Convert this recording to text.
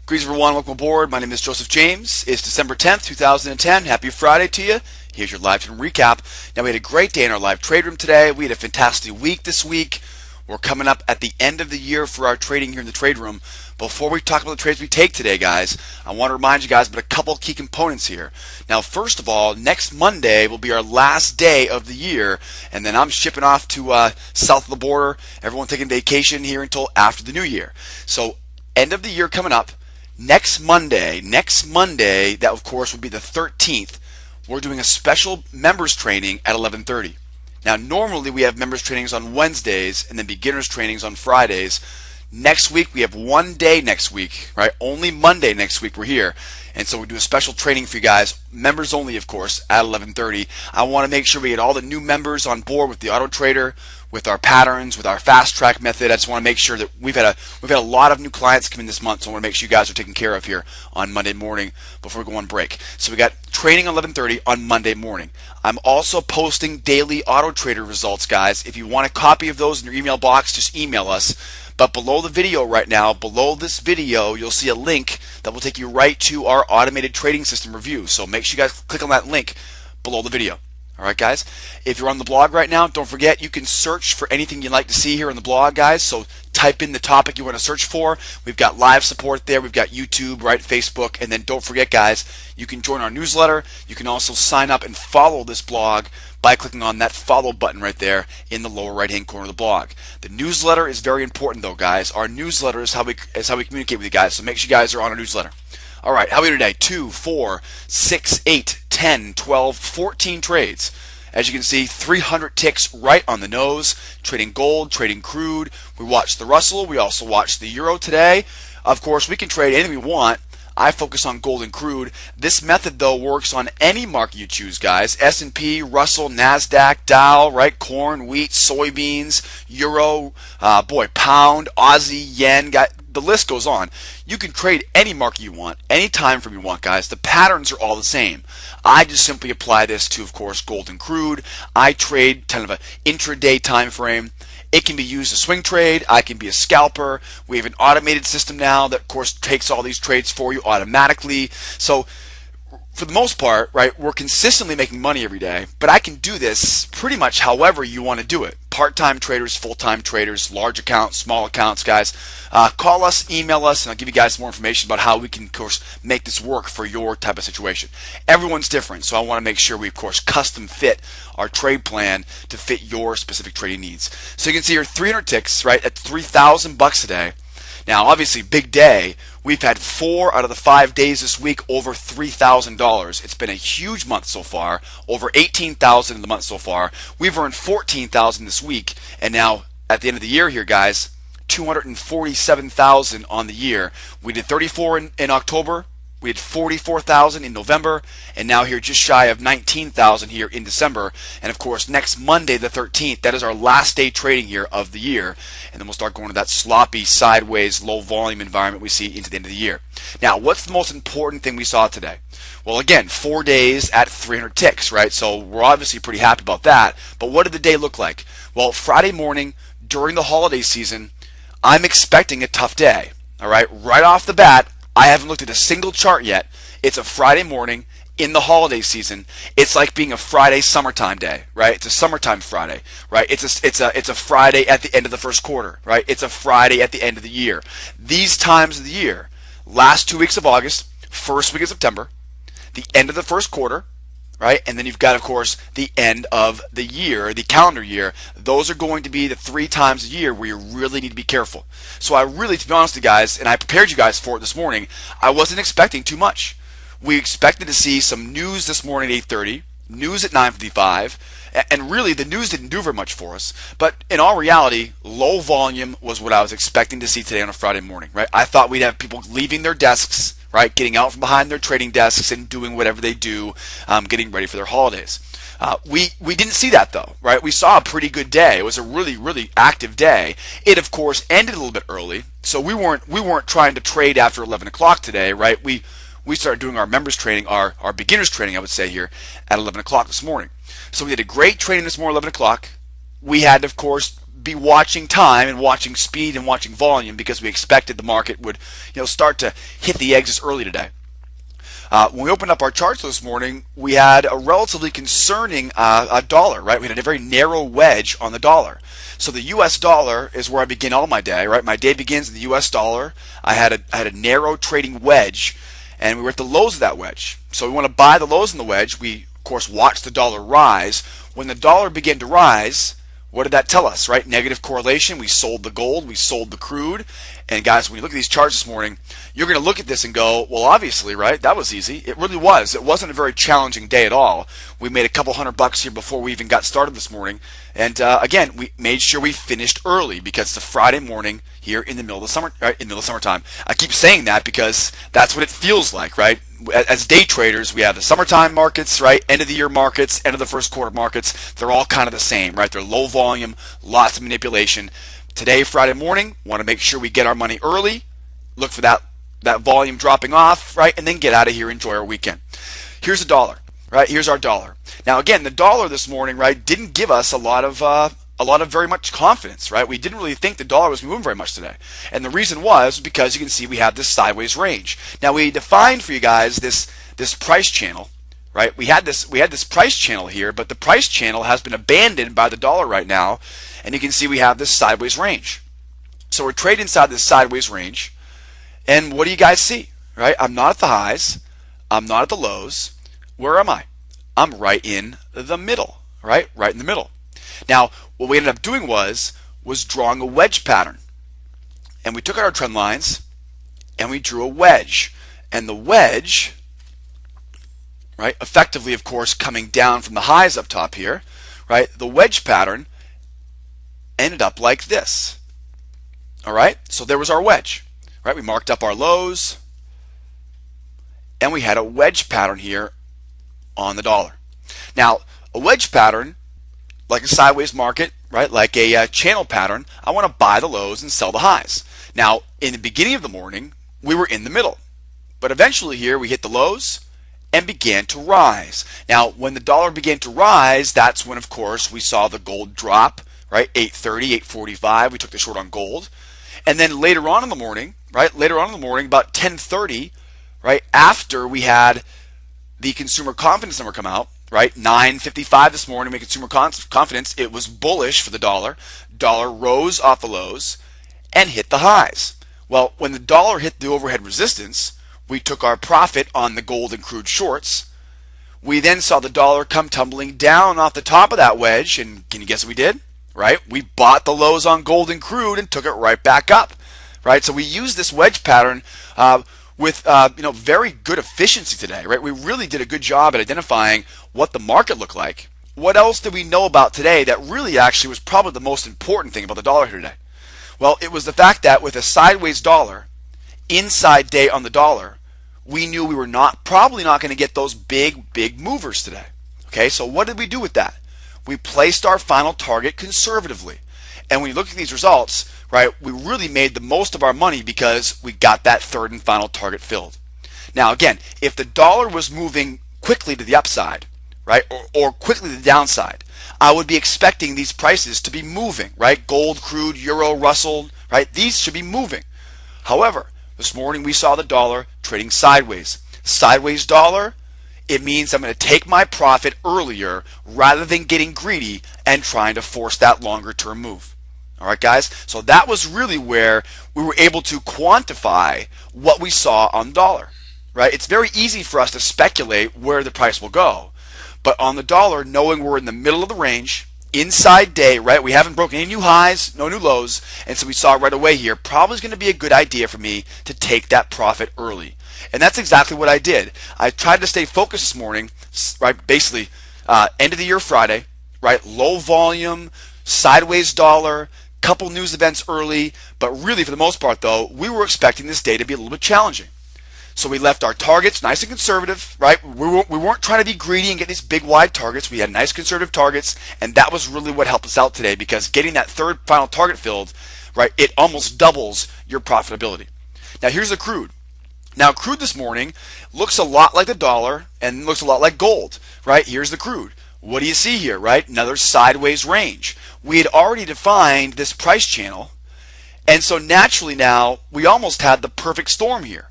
Greetings everyone, welcome aboard. My name is Joseph James. It's December 10th, 2010. Happy Friday to you. Here's your live trading recap. Now, we had a great day in our live trade room today. We had a fantastic week this week. We're coming up at the end of the year for our trading here in the trade room. Before we talk about the trades we take today, guys, I want to remind you guys about a couple key components here. Now, first of all, next Monday will be our last day of the year, and then I'm shipping off to south of the border. Everyone taking vacation here until after the new year. So, end of the year coming up. Next Monday, that of course would be the 13th, we're doing a special members training at 11:30. Now, normally we have members trainings on Wednesdays and then beginners trainings on Fridays. Next week, we have one day next week, right? Only Monday next week we're here. And so we do a special training for you guys, members only, of course, at 11:30. I want to make sure we get all the new members on board with the Auto Trader, with our patterns, with our fast track method. I just want to make sure that we've had a lot of new clients come in this month, so I want to make sure you guys are taken care of here on Monday morning before we go on break. So we got training 11:30 on Monday morning. I'm also posting daily Auto Trader results, guys. If you want a copy of those in your email box, just email us. But below the video right now, below this video, you'll see a link that will take you right to our automated trading system review. So make sure you guys click on that link below the video. All right, guys. If you're on the blog right now, don't forget you can search for anything you'd like to see here on the blog, guys. So type in the topic you want to search for. We've got live support there. We've got YouTube, right, Facebook. And then don't forget, guys, you can join our newsletter. You can also sign up and follow this blog by clicking on that follow button right there in the lower right-hand corner of the blog. The newsletter is very important, though, guys. Our newsletter is how we communicate with you guys. So make sure you guys are on our newsletter. All right, how are we today? 2, 4, 6, 8, 10, 12, 14 trades. As you can see, 300 ticks right on the nose. Trading gold, trading crude. We watched the Russell. We also watched the Euro today. Of course, we can trade anything we want. I focus on gold and crude. This method, though, works on any market you choose, guys. S&P, Russell, NASDAQ, Dow, right? Corn, wheat, soybeans, Euro, pound, Aussie, yen. The list goes on. You can trade any market you want, any time frame you want, guys. The patterns are all the same. I just simply apply this to, of course, gold and crude. I trade kind of an intraday time frame. It can be used as swing trade. I can be a scalper. We have an automated system now that, of course, takes all these trades for you automatically. So for the most part, right, we're consistently making money every day, but I can do this pretty much however you want to do it. Part-time traders, full-time traders, large accounts, small accounts, guys. Call us, email us, and I'll give you guys more information about how we can, of course, make this work for your type of situation. Everyone's different, so I want to make sure we, of course, custom fit our trade plan to fit your specific trading needs. So you can see here 300 ticks, right, at $3,000 a day. Now, obviously, big day. We've had 4 out of the 5 days this week over $3,000. It's been a huge month so far. Over $18,000 in the month so far. We've earned $14,000 this week, and now at the end of the year here, guys, $247,000 on the year. We did 34 in October. We had 44,000 in November, and now here just shy of 19,000 here in December. And of course, next Monday, the 13th, that is our last day trading here of the year. And then we'll start going to that sloppy, sideways, low volume environment we see into the end of the year. Now, what's the most important thing we saw today? Well, again, 4 days at 300 ticks, right? So we're obviously pretty happy about that. But what did the day look like? Well, Friday morning during the holiday season, I'm expecting a tough day. All right, right off the bat, I haven't looked at a single chart yet. It's a Friday morning in the holiday season. It's like being a Friday summertime day, right? It's a summertime Friday, right? It's a Friday at the end of the first quarter, right? It's a Friday at the end of the year. These times of the year, last 2 weeks of August, first week of September, the end of the first quarter, right? And then you've got, of course, the end of the year, the calendar year. Those are going to be the 3 times a year where you really need to be careful. So I really, to be honest with you guys, and I prepared you guys for it this morning, I wasn't expecting too much. We expected to see some news this morning at 8:30, news at 9:55, and really the news didn't do very much for us. But in all reality, low volume was what I was expecting to see today on a Friday morning, right? I thought we'd have people leaving their desks, right, getting out from behind their trading desks and doing whatever they do, getting ready for their holidays. We didn't see that though, right? We saw a pretty good day. It was a really, really active day. It of course ended a little bit early, so we weren't trying to trade after 11 o'clock today, right? We started doing our members training, our beginners training, I would say here, at 11 o'clock this morning. So we did a great training this morning, 11 o'clock. We had, of course, be watching time and watching speed and watching volume because we expected the market would, start to hit the exits early today. When we opened up our charts this morning, we had a relatively concerning dollar, right? We had a very narrow wedge on the dollar. So the U.S. dollar is where I begin all my day, right? My day begins in the U.S. dollar. I had a narrow trading wedge, and we were at the lows of that wedge. So we want to buy the lows in the wedge. We, of course, watch the dollar rise. When the dollar began to rise, what did that tell us, right? Negative correlation. We sold the gold. We sold the crude. And guys, when you look at these charts this morning, you're going to look at this and go, well, obviously, right? That was easy. It really was. It wasn't a very challenging day at all. We made a couple $100 here before we even got started this morning. And again, we made sure we finished early because it's a Friday morning here in the middle of the summer, right? In the middle of summertime. I keep saying that because that's what it feels like, right? As day traders, we have the summertime markets, right? End of the year markets, end of the first quarter markets. They're all kind of the same, right? They're low volume, lots of manipulation. Today, Friday morning, want to make sure we get our money early, look for that volume dropping off, right? And then get out of here, enjoy our weekend. Here's the dollar, right? Here's our dollar. Now, again, the dollar this morning, right, didn't give us a lot of very much confidence, right? We didn't really think the dollar was moving very much today. And the reason was because you can see we have this sideways range. Now, we defined for you guys this price channel, right? We had this price channel here, but the price channel has been abandoned by the dollar right now. And you can see we have this sideways range. So we're trading inside this sideways range. And what do you guys see, right? I'm not at the highs. I'm not at the lows. Where am I? I'm right in the middle, right? Right in the middle. Now, what we ended up doing was drawing a wedge pattern. And we took out our trend lines and we drew a wedge. And the wedge, right, effectively, of course, coming down from the highs up top here, right? The wedge pattern ended up like this. All right, so there was our wedge, right? We marked up our lows and we had a wedge pattern here on the dollar. Now, a wedge pattern, like a sideways market, right? Like a channel pattern, I want to buy the lows and sell the highs. Now, in the beginning of the morning, we were in the middle, but eventually here we hit the lows and began to rise. Now, when the dollar began to rise, that's when, of course, we saw the gold drop, right? 8:30, 8:45, we took the short on gold. And then later on in the morning, right? Later on in the morning, about 10:30, right? After we had the consumer confidence number come out, right? 9:55 this morning, we had consumer confidence. It was bullish for the dollar. Dollar rose off the lows and hit the highs. Well, when the dollar hit the overhead resistance, we took our profit on the gold and crude shorts. We then saw the dollar come tumbling down off the top of that wedge. And can you guess what we did? Right? We bought the lows on gold and crude and took it right back up, right? So we used this wedge pattern with very good efficiency today, right? We really did a good job at identifying what the market looked like. What else did we know about today that really actually was probably the most important thing about the dollar here today? Well, it was the fact that with a sideways dollar, inside day on the dollar, we knew we were probably not going to get those big movers today. Okay, so what did we do with that? We placed our final target conservatively. And when you look at these results, right, we really made the most of our money because we got that third and final target filled. Now, again, if the dollar was moving quickly to the upside, right, or quickly to the downside, I would be expecting these prices to be moving, right? Gold, crude, euro, Russell, right? These should be moving. However, this morning we saw the dollar trading sideways. Sideways dollar, it means I'm going to take my profit earlier rather than getting greedy and trying to force that longer term move. All right, guys? So that was really where we were able to quantify what we saw on the dollar, right? It's very easy for us to speculate where the price will go. But on the dollar, knowing we're in the middle of the range, inside day, right? We haven't broken any new highs, no new lows. And so we saw right away here, probably is going to be a good idea for me to take that profit early. And that's exactly what I did. I tried to stay focused this morning, right? Basically, end of the year Friday, right? Low volume, sideways dollar, couple news events early, but really for the most part though, we were expecting this day to be a little bit challenging. So we left our targets nice and conservative, right? We weren't trying to be greedy and get these big wide targets. We had nice conservative targets, and that was really what helped us out today because getting that third final target filled, right, it almost doubles your profitability. Now here's the crude. Now crude this morning looks a lot like the dollar and looks a lot like gold, right? Here's the crude. What do you see here, right? Another sideways range. We had already defined this price channel, and so naturally now we almost had the perfect storm here.